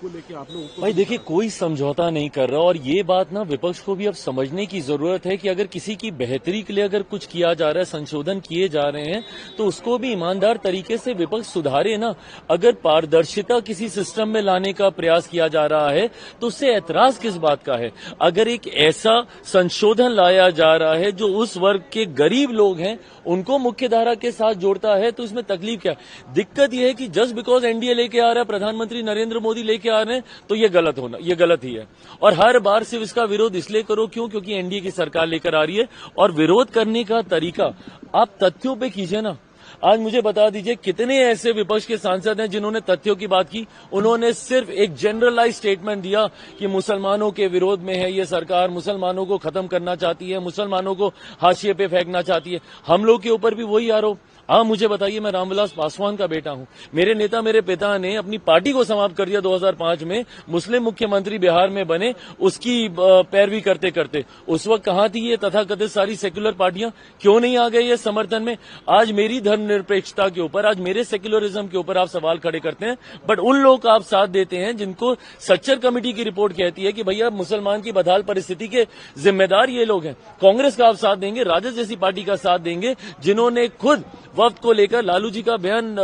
को लेके आप लोग भाई देखिए, कोई समझौता नहीं कर रहा और ये बात ना विपक्ष को भी अब समझने की जरूरत है कि अगर किसी की बेहतरी के लिए अगर कुछ किया जा रहा है, संशोधन किए जा रहे हैं, तो उसको भी ईमानदार तरीके से विपक्ष सुधारे ना। अगर पारदर्शिता किसी सिस्टम में लाने का प्रयास किया जा रहा है तो उससे ऐतराज किस बात का है। अगर एक ऐसा संशोधन लाया जा रहा है जो उस वर्ग के गरीब लोग हैं उनको मुख्यधारा के साथ जोड़ता है, तो इसमें तकलीफ क्या है। दिक्कत यह है कि जस्ट बिकॉज एनडीए लेके आ रहा है, प्रधानमंत्री नरेंद्र मोदी लेके आ रहे हैं, तो ये गलत ही है। और हर बार सिर्फ इसका विरोध इसलिए करो क्योंकि एनडीए की सरकार लेकर आ रही है। और विरोध करने का तरीका आप तथ्यों पे कीजिए ना। आज मुझे बता दीजिए कितने ऐसे विपक्ष के सांसद हैं जिन्होंने तथ्यों की बात की। उन्होंने सिर्फ एक जनरलाइज स्टेटमेंट दिया कि मुसलमानों के विरोध में है ये सरकार, मुसलमानों को खत्म करना चाहती है, मुसलमानों को हाशिए पे फेंकना चाहती है। हम लोग के ऊपर भी वही आरोप। आप मुझे बताइए, मैं रामविलास पासवान का बेटा हूं। मेरे नेता, मेरे पिता ने अपनी पार्टी को समाप्त कर दिया 2005 में, मुस्लिम मुख्यमंत्री बिहार में बने, उसकी पैरवी करते करते। उस वक्त कहां थी ये तथाकथित सारी सेक्युलर पार्टियां? क्यों नहीं आ गए ये समर्थन में? आज मेरी धर्मनिरपेक्षता के ऊपर, आज मेरे सेक्युलरिज्म के ऊपर आप सवाल खड़े करते हैं, बट उन लोगों का आप साथ देते हैं जिनको सच्चर कमेटी की रिपोर्ट कहती है कि भैया मुसलमान की बदहाल परिस्थिति के जिम्मेदार ये लोग हैं। कांग्रेस का आप साथ देंगे, राजद जैसी पार्टी का साथ देंगे जिन्होंने खुद वक्त को लेकर, लालू जी का बयान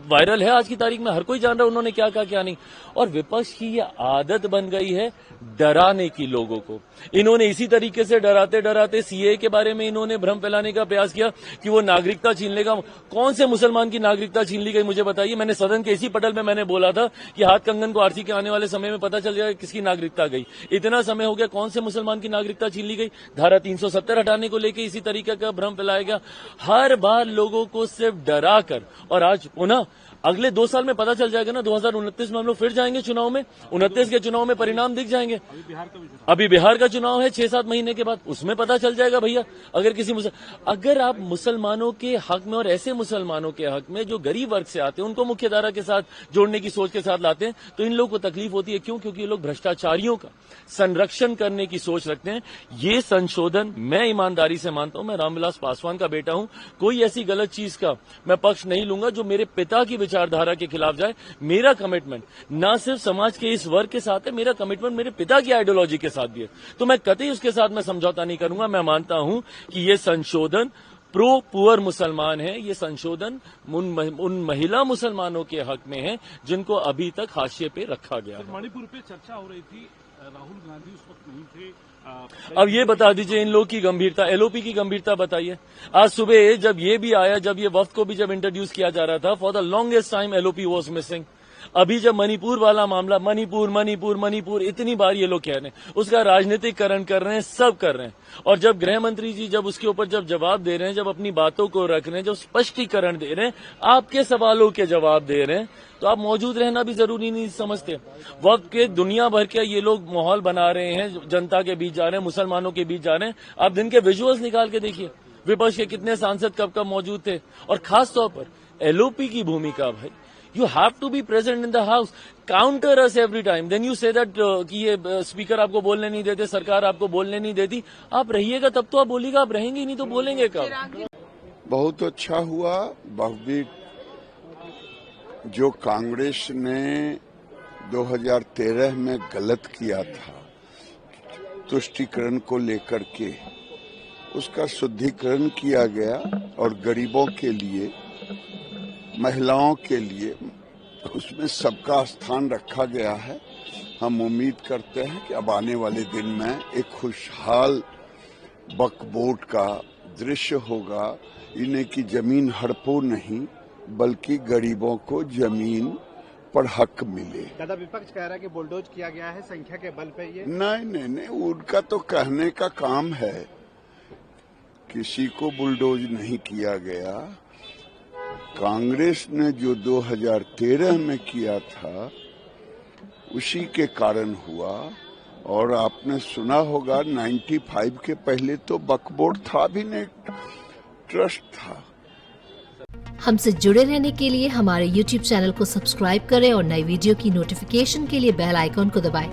वायरल है आज की तारीख में, हर कोई जान रहा है उन्होंने क्या कहा क्या नहीं। और विपक्ष की ये आदत बन गई है डराने की लोगों को। इन्होंने इसी तरीके से डराते डराते सीए के बारे में इन्होंने भ्रम फैलाने का प्रयास किया कि वो नागरिकता छीन लेगा। कौन से मुसलमान की नागरिकता छीन ली गई मुझे बताइए। मैंने सदन के इसी पटल में मैंने बोला था कि हाथ कंगन को आरसी के आने वाले समय में पता चल जाएगा किसकी नागरिकता गई। इतना समय हो गया, कौन से मुसलमान की नागरिकता छीन ली गई? धारा 370 हटाने को लेकर इसी तरीके का भ्रम फैलाया गया। हर बार लोगों को सिर्फ डरा कर, और आज पुनः अगले 2 साल में पता चल जाएगा ना, 2029 में हम लोग फिर जाएंगे चुनाव में। 29 के चुनाव में परिणाम दिख जाएंगे। अभी बिहार का चुनाव है 6-7 महीने के बाद, उसमें पता चल जाएगा भैया। अगर आप मुसलमानों के हक में और ऐसे मुसलमानों के हक में जो गरीब वर्ग से आते हैं उनको मुख्यधारा के साथ जोड़ने की सोच के साथ लाते हैं, तो इन लोगों को तकलीफ होती है। क्यों? क्योंकि ये लोग भ्रष्टाचारियों का संरक्षण करने की सोच रखते हैं। ये संशोधन मैं ईमानदारी से मानता हूं, मैं रामविलास पासवान का बेटा हूं, कोई ऐसी गलत चीज का मैं पक्ष नहीं लूंगा जो मेरे पिता की विचारधारा के खिलाफ जाए। मेरा कमिटमेंट ना सिर्फ समाज के इस वर्ग के साथ है, मेरा कमिटमेंट मेरे पिता की आइडियोलॉजी के साथ भी है। तो मैं कतई उसके साथ मैं समझौता नहीं करूंगा। मैं मानता हूं कि ये संशोधन प्रो पुअर मुसलमान है, ये संशोधन उन महिला मुसलमानों के हक में है जिनको अभी तक हाशिए पे रखा गया है। मणिपुर पे चर्चा हो रही थी, राहुल गांधी उस वक्त नहीं थे। अब ये बता दीजिए इन लोग की गंभीरता, एलओपी की गंभीरता बताइए। आज सुबह जब ये भी आया, जब ये वफ्द को भी जब इंट्रोड्यूस किया जा रहा था, for the longest time LOP was missing. अभी जब मणिपुर वाला मामला, मणिपुर इतनी बार ये लोग कह रहे हैं, उसका राजनीतिकरण कर रहे हैं, सब कर रहे हैं। और जब गृह मंत्री जी जब उसके ऊपर जब जवाब दे रहे हैं, जब अपनी बातों को रख रहे हैं, जब स्पष्टीकरण दे रहे हैं, आपके सवालों के जवाब दे रहे हैं, तो आप मौजूद रहना भी जरूरी नहीं समझते। वक्त के दुनिया भर के ये लोग माहौल बना रहे हैं, जनता के बीच जा रहे हैं, मुसलमानों के बीच जा रहे हैं। आप दिन के विजुअल्स निकाल के देखिए, विपक्ष के कितने सांसद कब कब मौजूद थे। और खास तौर पर एलओपी की भूमिका, भाई you have to be present in the house, counter us every time, then you say that कि ये स्पीकर आपको बोलने नहीं देते, सरकार आपको बोलने नहीं देती। आप रहिएगा तब तो आप बोलिएगा, आप रहेंगे नहीं तो बोलेंगे कब? बहुत अच्छा हुआ। बहुविध जो कांग्रेस ने 2013 में गलत किया था तुष्टीकरण को लेकर के, उसका शुद्धिकरण किया गया और गरीबों के लिए, महिलाओं के लिए उसमें सबका स्थान रखा गया है। हम उम्मीद करते हैं कि अब आने वाले दिन में एक खुशहाल वक्फ बोर्ड का दृश्य होगा। इन्हें की जमीन हड़पो नहीं, बल्कि गरीबों को जमीन पर हक मिले। दादा, विपक्ष कह रहा है कि बुलडोज किया गया है संख्या के बल पे। ये नहीं, उनका तो कहने का काम है, किसी को बुलडोज नहीं किया गया। कांग्रेस ने जो 2013 में किया था उसी के कारण हुआ। और आपने सुना होगा 95 के पहले तो वक्फ बोर्ड था भी नहीं, ट्रस्ट था। हमसे जुड़े रहने के लिए हमारे YouTube चैनल को सब्सक्राइब करें और नई वीडियो की नोटिफिकेशन के लिए बेल आइकॉन को दबाएं।